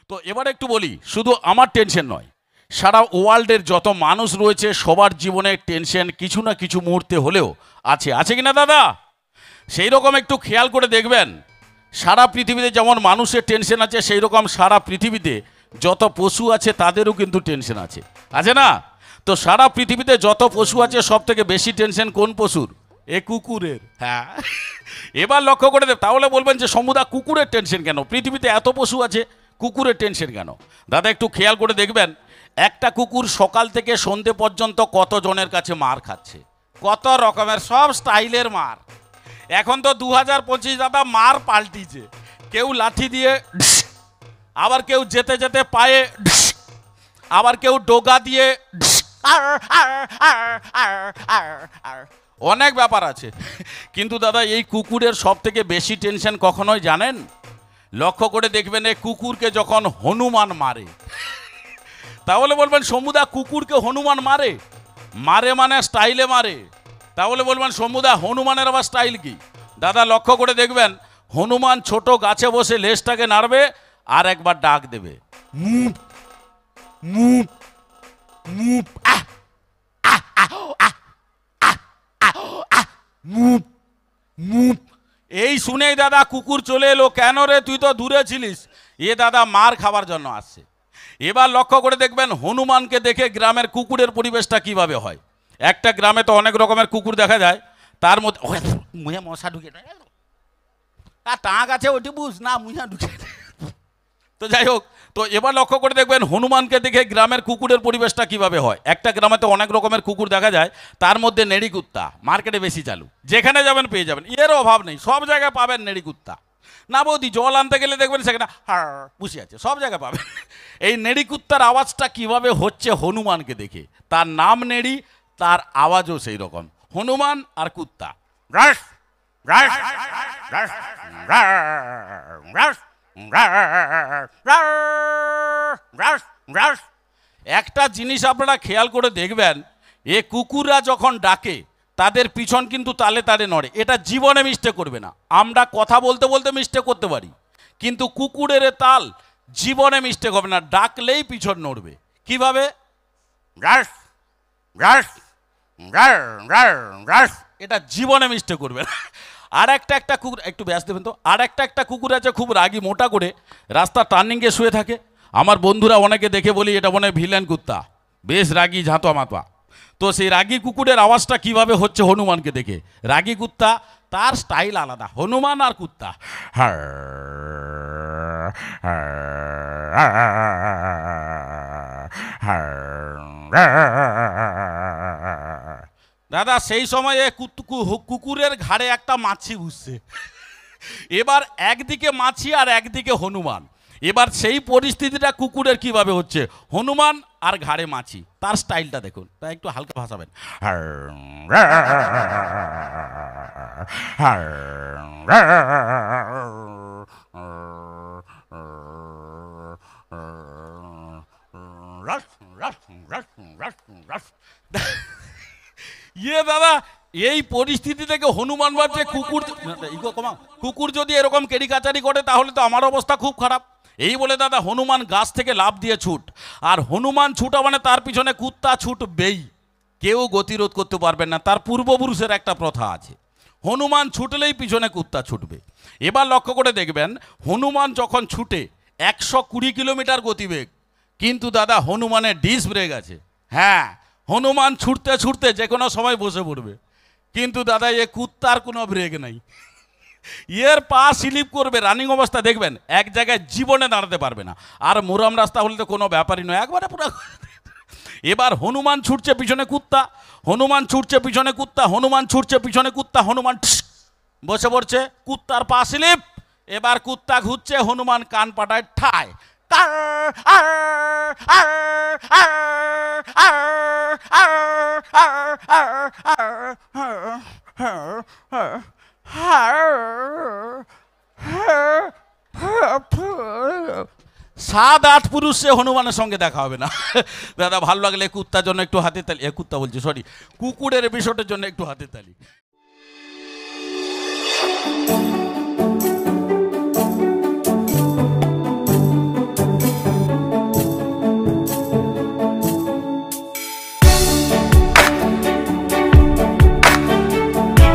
তো এবার একটু বলি, শুধু আমার টেনশন নয়, সারা ওয়ার্ল্ডের যত মানুষ রয়েছে সবার জীবনে টেনশন কিছু না কিছু মুহূর্তে হলেও আছে, আছে কি না দাদা? সেই রকম একটু খেয়াল করে দেখবেন, সারা পৃথিবীতে যেমন মানুষের টেনশন আছে, সেই রকম সারা পৃথিবীতে যত পশু আছে তাদেরও কিন্তু টেনশন আছে, আছে না? তো সারা পৃথিবীতে যত পশু আছে সব থেকে বেশি টেনশন কোন পশুর? এ কুকুরের। হ্যাঁ, এবার লক্ষ্য করে দেব, তাহলে বলবেন যে সমুদা কুকুরের টেনশন কেন? পৃথিবীতে এত পশু আছে, কুকুরের টেনশন কেন? দাদা একটু খেয়াল করে দেখবেন, একটা কুকুর সকাল থেকে সন্ধে পর্যন্ত কত জনের কাছে মার খাচ্ছে, কত রকমের সব স্টাইলের মার। এখন তো 2025 দাদা, মার পাল্টিছে। কেউ লাঠি দিয়ে, আবার কেউ যেতে যেতে পায়ে, আবার কেউ ডোগা দিয়ে, অনেক ব্যাপার আছে। কিন্তু দাদা এই কুকুরের সব থেকে বেশি টেনশন কখনোই জানেন? লক্ষ্য করে দেখবেন, এই কুকুরকে যখন হনুমান মারে, তাহলে বলবেন সমুদা কুকুরকে হনুমান মারে? মারে মানে স্টাইলে মারে। তাহলে বলবেন সমুদা হনুমানের আবার স্টাইল কি? দাদা লক্ষ্য করে দেখবেন, হনুমান ছোট গাছে বসে লেজটাকে নাড়বে আর একবার ডাক দেবে, move move move, move move. এই শুনেই দাদা কুকুর চলে এলো। কেন রে, তুই তো দূরে ছিলিস? এ দাদা মার খাবার জন্য আসছে। এবার লক্ষ্য করে দেখবেন, হনুমানকে দেখে গ্রামের কুকুরের পরিবেশটা কিভাবে হয়। একটা গ্রামে তো অনেক রকমের কুকুর দেখা যায়, তার মধ্যে মুহে মশা ঢুকে টাক আছে, ওটি বুঝ না, মুহে ঢুকে। তো যাই হোক, তো এবার লক্ষ্য করে দেখবেন হনুমানকে দেখে গ্রামের কুকুরের পরিবেশটা কিভাবে হয়। একটা গ্রামে তো অনেক রকমের কুকুর দেখা যায়, তার মধ্যে নেড়ি কুত্তা মার্কেটে বেশি চালু, যেখানে যাবেন পেয়ে যাবেন, এর অভাব নেই, সব জায়গায় পাবেন নেড়ি কুত্তা। না বৌদি, জল আনতে গেলে দেখবেন সেখানে হার বসে আছে, সব জায়গায় পাবেন। এই নেড়ি কুত্তার আওয়াজটা কিভাবে হচ্ছে হনুমানকে দেখে, তার নাম নেড়ি, তার আওয়াজও সেই রকম, হনুমান আর কুত্তা। রাস রাস রাস রাস রাস। একটা জিনিস আপনারা খেয়াল করে দেখবেন, এ কুকুররা যখন ডাকে তাদের পিছন কিন্তু তালে তালে নড়ে। এটা জীবনে মিস্টেক করবে না। আমরা কথা বলতে বলতে মিস্টেক করতে পারি, কিন্তু কুকুরের তাল জীবনে মিস্টেক হবে না, ডাকলেই পিছন নড়বে। কিভাবে? রাস রাস রাস, এটা জীবনে মিস্টেক করবে না। আর একটা কুকুর, একটু ব্যাস দেবেন তো, আর একটা কুকুর আছে খুব রাগী, মোটা করে রাস্তা টার্নিংয়ে শুয়ে থাকে। আমার বন্ধুরা অনেকে দেখে বলি এটা মনে হয় ভিলেন কুত্তা, বেশ রাগী ঝাঁতো মাথা। তো সেই রাগী কুকুরের আওয়াজটা কিভাবে হচ্ছে হনুমানকে দেখে। রাগী কুত্তা, তার স্টাইল আলাদা, হনুমান আর কুত্তা। দাদা সেই সময়ে কুকুরের ঘাড়ে একটা মাছি বসছে। এবার একদিকে মাছি আর একদিকে হনুমান। এবার সেই পরিস্থিতিটা কুকুরের কিভাবে হচ্ছে, হনুমান আর ঘাড়ে মাছি, তার স্টাইলটা দেখুন। তা একটু হালকা ভাষাবেন, ইয়ে দাদা এই পরিস্থিতি থেকে হনুমান ভাবছে কুকুর যদি এরকম কেরিকাচারি করে তাহলে তো আমার অবস্থা খুব খারাপ। এই বলে দাদা হনুমান গাছ থেকে লাফ দিয়ে ছুট, আর হনুমান ছুটা মানে তার পিছনে কুত্তা ছুটবেই, কেউ গতিরোধ করতে পারবেন না। তার পূর্বপুরুষের একটা প্রথা আছে, হনুমান ছুটলেই পিছনে কুত্তা ছুটবে। এবার লক্ষ্য করে দেখবেন, হনুমান যখন ছুটে 120 কিলোমিটার গতিবেগ, কিন্তু দাদা হনুমানের ডিস্ক ব্রেক আছে। হ্যাঁ, হনুমান ছুটতে ছুটতে যে কোনো সময় বসে পড়বে, কিন্তু দাদা এ কুত্তার কোনো ব্রেক নাই, এর পা স্লিপ করবে রানিং অবস্থা, দেখবেন এক জায়গায় জীবনে দাঁড়াতে পারবে না। আর মোরাম রাস্তা হলে তো কোনো ব্যাপারই নয়, একবারে পুরো। এবার হনুমান ছুটছে পিছনে কুত্তা, হনুমান ছুটছে পিছনে কুত্তা, হনুমান ছুটছে পিছনে কুত্তা, হনুমান বসে পড়ছে, কুত্তার পা স্লিপ। এবার কুত্তা ঘুরছে, হনুমান কান পাটায় ঠায়। সাত আট পুরুষ সে হনুমানের সঙ্গে দেখা হবে না। দাদা ভালো লাগলে কুত্তার জন্য একটু হাতে তালি, কুত্তা বলছি সরি, কুকুরের বিষয়টার জন্য একটু হাতে তালি।